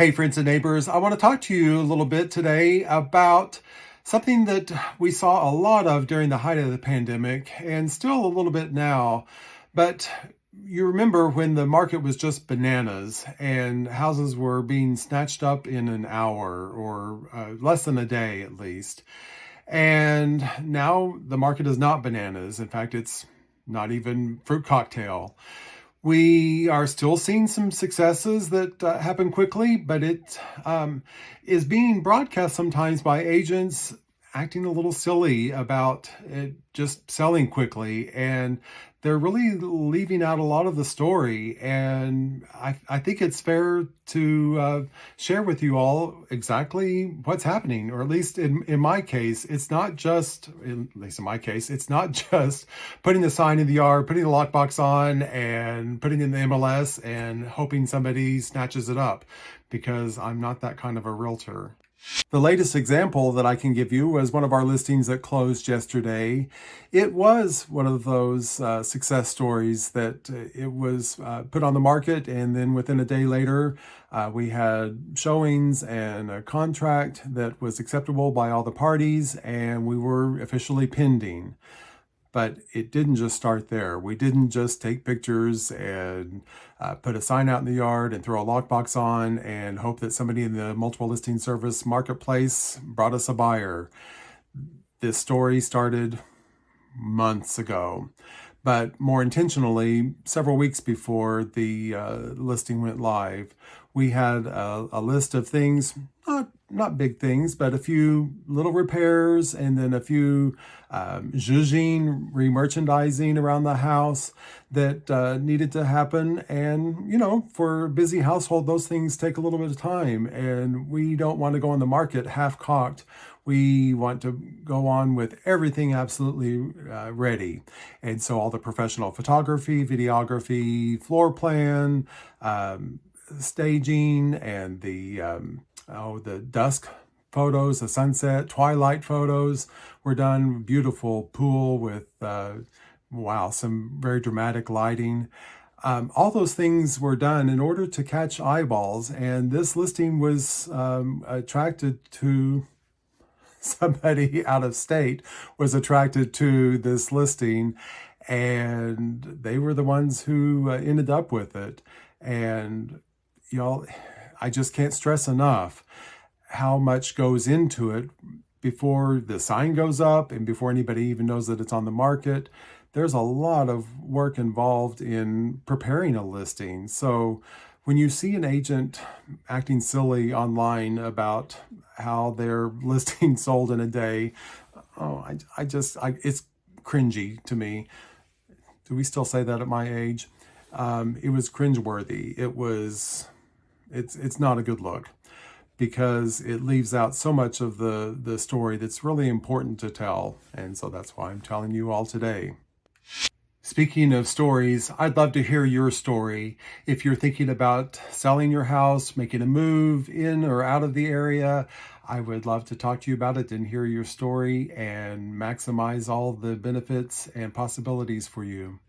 Hey, friends and neighbors, I want to talk to you a little bit today about something that we saw a lot of during the height of the pandemic and still a little bit now. But you remember when the market was just bananas and houses were being snatched up in an hour or less than a day at least. And now the market is not bananas. In fact, it's not even fruit cocktail. We are still seeing some successes that happen quickly, but it is being broadcast sometimes by agents acting a little silly about it just selling quickly. And they're really leaving out a lot of the story. And I think it's fair to share with you all exactly what's happening, or at least in my case, it's not just, at least in my case, it's not just putting the sign in the yard, putting the lockbox on and putting in the MLS and hoping somebody snatches it up, because I'm not that kind of a realtor. The latest example that I can give you was one of our listings that closed yesterday. It was one of those success stories that it was put on the market, and then within a day later, we had showings and a contract that was acceptable by all the parties, and we were officially pending. But it didn't just start there. We didn't just take pictures and put a sign out in the yard and throw a lockbox on and hope that somebody in the multiple listing service marketplace brought us a buyer. This story started months ago, but more intentionally, several weeks before the listing went live. We had a list of things, not big things, but a few little repairs and then a few zhuzhing, re-merchandising around the house that needed to happen. And, you know, for a busy household, those things take a little bit of time, and we don't want to go on the market half-cocked. We want to go on with everything absolutely ready. And so all the professional photography, videography, floor plan, staging, and the dusk photos, the sunset, twilight photos were done. Beautiful pool with, wow, some very dramatic lighting. All those things were done in order to catch eyeballs. And this listing was attracted to somebody out of state, was attracted to this listing, and they were the ones who ended up with it. And, you know, I just can't stress enough how much goes into it before the sign goes up and before anybody even knows that it's on the market. There's a lot of work involved in preparing a listing. So when you see an agent acting silly online about how their listing sold in a day, it's cringy to me. Do we still say that at my age? It was cringeworthy. It's not a good look, because it leaves out so much of the story that's really important to tell. And so that's why I'm telling you all today. Speaking of stories, I'd love to hear your story. If you're thinking about selling your house, making a move in or out of the area, I would love to talk to you about it and hear your story and maximize all the benefits and possibilities for you.